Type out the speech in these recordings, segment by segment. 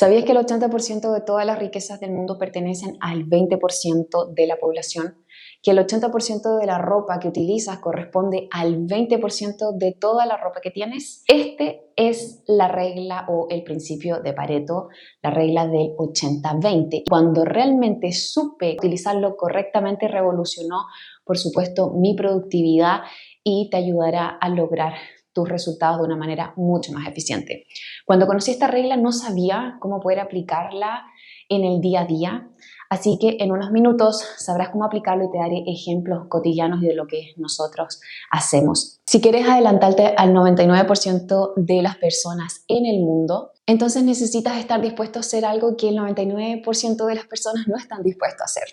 ¿Sabías que el 80% de todas las riquezas del mundo pertenecen al 20% de la población? Que el 80% de la ropa que utilizas corresponde al 20% de toda la ropa que tienes. Este es la regla o el principio de Pareto, la regla del 80-20. Cuando realmente supe utilizarlo correctamente, revolucionó, por supuesto, mi productividad y te ayudará a lograr tus resultados de una manera mucho más eficiente. Cuando conocí esta regla no sabía cómo poder aplicarla en el día a día, así que en unos minutos sabrás cómo aplicarlo y te daré ejemplos cotidianos de lo que nosotros hacemos. Si quieres adelantarte al 99% de las personas en el mundo, entonces necesitas estar dispuesto a hacer algo que el 99% de las personas no están dispuestos a hacer.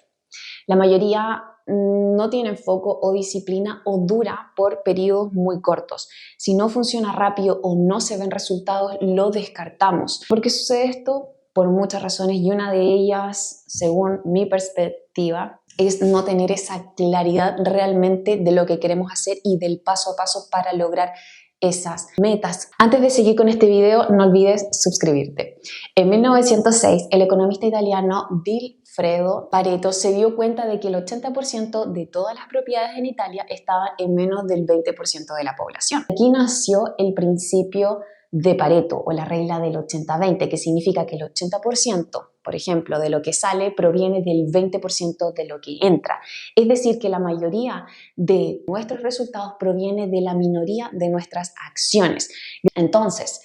La mayoría no tienen foco o disciplina o dura por periodos muy cortos. Si no funciona rápido o no se ven resultados, lo descartamos. ¿Por qué sucede esto? Por muchas razones y una de ellas, según mi perspectiva, es no tener esa claridad realmente de lo que queremos hacer y del paso a paso para lograr esas metas. Antes de seguir con este video, no olvides suscribirte. En 1906, el economista italiano Vilfredo Pareto se dio cuenta de que el 80% de todas las propiedades en Italia estaban en menos del 20% de la población. Aquí nació el principio de Pareto o la regla del 80-20, que significa que el 80%, por ejemplo, de lo que sale proviene del 20% de lo que entra. Es decir, que la mayoría de nuestros resultados proviene de la minoría de nuestras acciones. Entonces,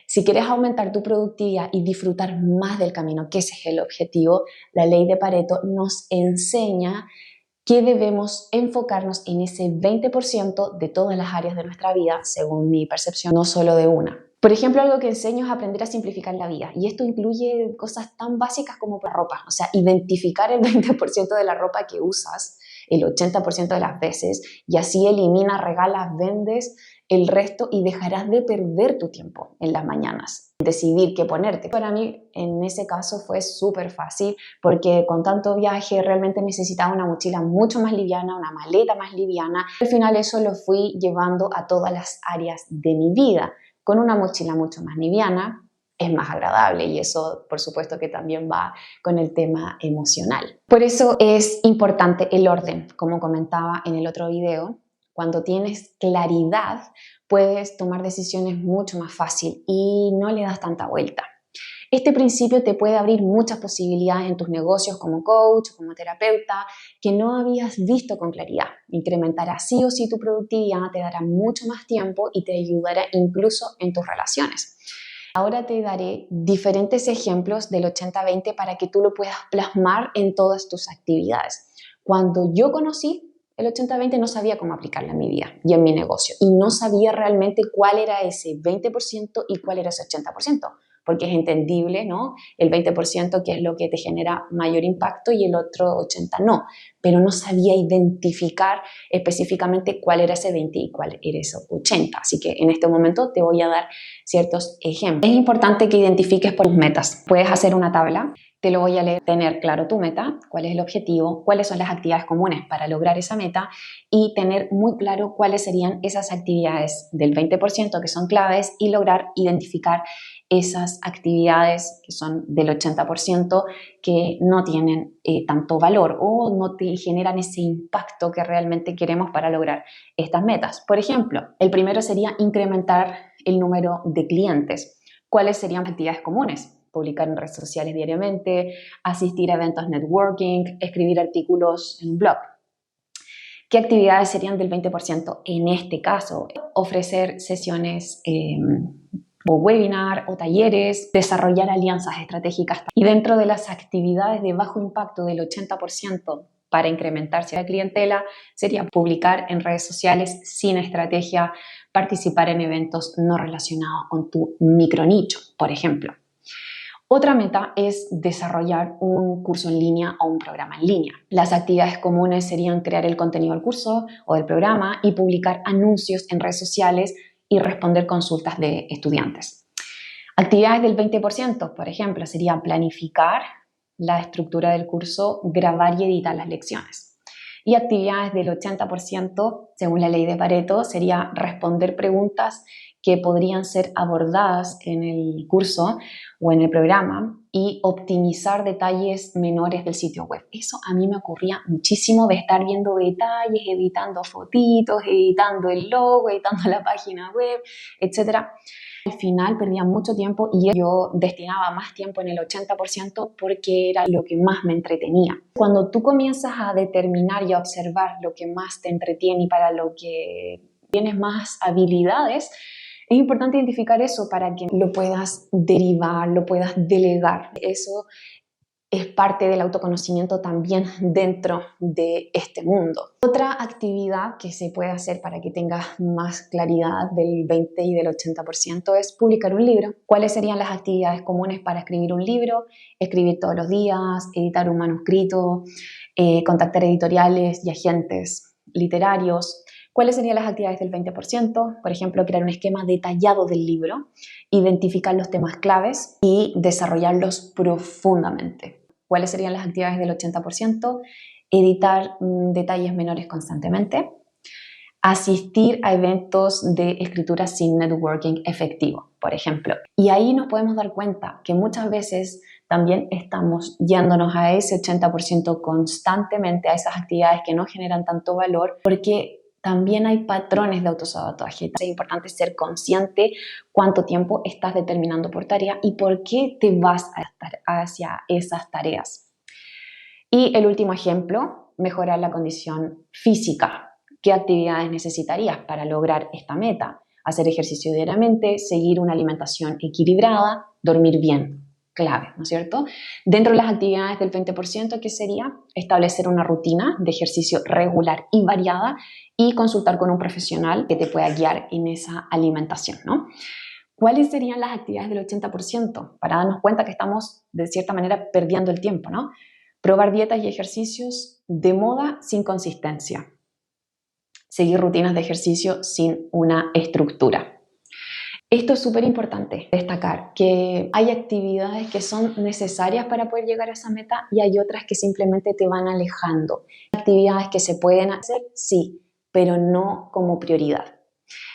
si quieres aumentar tu productividad y disfrutar más del camino, que ese es el objetivo, la ley de Pareto nos enseña que debemos enfocarnos en ese 20% de todas las áreas de nuestra vida, según mi percepción, no solo de una. Por ejemplo, algo que enseño es aprender a simplificar la vida, y esto incluye cosas tan básicas como la ropa, o sea, identificar el 20% de la ropa que usas el 80% de las veces, y así eliminas, regalas, vendes el resto y dejarás de perder tu tiempo en las mañanas, decidir qué ponerte. Para mí, en ese caso, fue súper fácil porque con tanto viaje realmente necesitaba una mochila mucho más liviana, una maleta más liviana. Al final eso lo fui llevando a todas las áreas de mi vida. Con una mochila mucho más liviana es más agradable y eso por supuesto que también va con el tema emocional. Por eso es importante el orden, como comentaba en el otro video. Cuando tienes claridad, puedes tomar decisiones mucho más fácil y no le das tanta vuelta. Este principio te puede abrir muchas posibilidades en tus negocios como coach, como terapeuta, que no habías visto con claridad. Incrementará sí o sí tu productividad, te dará mucho más tiempo y te ayudará incluso en tus relaciones. Ahora te daré diferentes ejemplos del 80-20 para que tú lo puedas plasmar en todas tus actividades. Cuando yo conocí el 80-20 no sabía cómo aplicarlo en mi vida y en mi negocio y no sabía realmente cuál era ese 20% y cuál era ese 80%, porque es entendible, ¿no? El 20% que es lo que te genera mayor impacto y el otro 80% no, pero no sabía identificar específicamente cuál era ese 20 y cuál era ese 80%, así que en este momento te voy a dar ciertos ejemplos. Es importante que identifiques por tus metas. Puedes hacer una tabla. Te lo voy a leer, tener claro tu meta, cuál es el objetivo, cuáles son las actividades comunes para lograr esa meta y tener muy claro cuáles serían esas actividades del 20% que son claves y lograr identificar esas actividades que son del 80% que no tienen tanto valor o no te generan ese impacto que realmente queremos para lograr estas metas. Por ejemplo, el primero sería incrementar el número de clientes. ¿Cuáles serían las actividades comunes? Publicar en redes sociales diariamente, asistir a eventos networking, escribir artículos en un blog. ¿Qué actividades serían del 20%? En este caso, ofrecer sesiones o webinar o talleres, desarrollar alianzas estratégicas. Y dentro de las actividades de bajo impacto del 80% para incrementarse la clientela, sería publicar en redes sociales sin estrategia, participar en eventos no relacionados con tu micronicho, por ejemplo. Otra meta es desarrollar un curso en línea o un programa en línea. Las actividades comunes serían crear el contenido del curso o del programa y publicar anuncios en redes sociales y responder consultas de estudiantes. Actividades del 20%, por ejemplo, sería planificar la estructura del curso, grabar y editar las lecciones. Y actividades del 80%, según la ley de Pareto, sería responder preguntas que podrían ser abordadas en el curso o en el programa y optimizar detalles menores del sitio web. Eso a mí me ocurría muchísimo, de estar viendo detalles, editando fotitos, editando el logo, editando la página web, etc. Al final perdía mucho tiempo y yo destinaba más tiempo en el 80% porque era lo que más me entretenía. Cuando tú comienzas a determinar y a observar lo que más te entretiene y para lo que tienes más habilidades, es importante identificar eso para que lo puedas derivar, lo puedas delegar. Eso es parte del autoconocimiento también dentro de este mundo. Otra actividad que se puede hacer para que tengas más claridad del 20 y del 80% es publicar un libro. ¿Cuáles serían las actividades comunes para escribir un libro? Escribir todos los días, editar un manuscrito, contactar editoriales y agentes literarios. ¿Cuáles serían las actividades del 20%? Por ejemplo, crear un esquema detallado del libro, identificar los temas claves y desarrollarlos profundamente. ¿Cuáles serían las actividades del 80%? Editar detalles menores constantemente, asistir a eventos de escritura sin networking efectivo, por ejemplo. Y ahí nos podemos dar cuenta que muchas veces también estamos yéndonos a ese 80% constantemente, a esas actividades que no generan tanto valor, porque también hay patrones de autosabotaje. Es importante ser consciente cuánto tiempo estás determinando por tarea y por qué te vas hacia esas tareas. Y el último ejemplo, mejorar la condición física. ¿Qué actividades necesitarías para lograr esta meta? Hacer ejercicio diariamente, seguir una alimentación equilibrada, dormir bien. Clave, ¿no es cierto? Dentro de las actividades del 20%, ¿qué sería? Establecer una rutina de ejercicio regular y variada y consultar con un profesional que te pueda guiar en esa alimentación, ¿no? ¿Cuáles serían las actividades del 80%? Para darnos cuenta que estamos, de cierta manera, perdiendo el tiempo, ¿no? Probar dietas y ejercicios de moda sin consistencia. Seguir rutinas de ejercicio sin una estructura. Esto es súper importante destacar, que hay actividades que son necesarias para poder llegar a esa meta y hay otras que simplemente te van alejando. Actividades que se pueden hacer, sí, pero no como prioridad.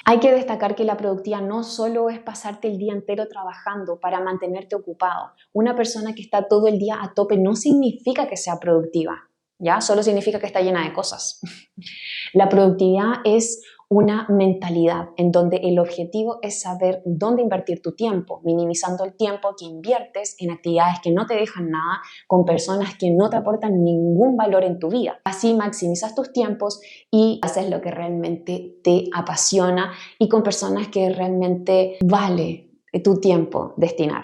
Hay que destacar que la productividad no solo es pasarte el día entero trabajando para mantenerte ocupado. Una persona que está todo el día a tope no significa que sea productiva, ¿ya? Solo significa que está llena de cosas. La productividad es una mentalidad en donde el objetivo es saber dónde invertir tu tiempo, minimizando el tiempo que inviertes en actividades que no te dejan nada, con personas que no te aportan ningún valor en tu vida. Así maximizas tus tiempos y haces lo que realmente te apasiona y con personas que realmente vale tu tiempo destinar.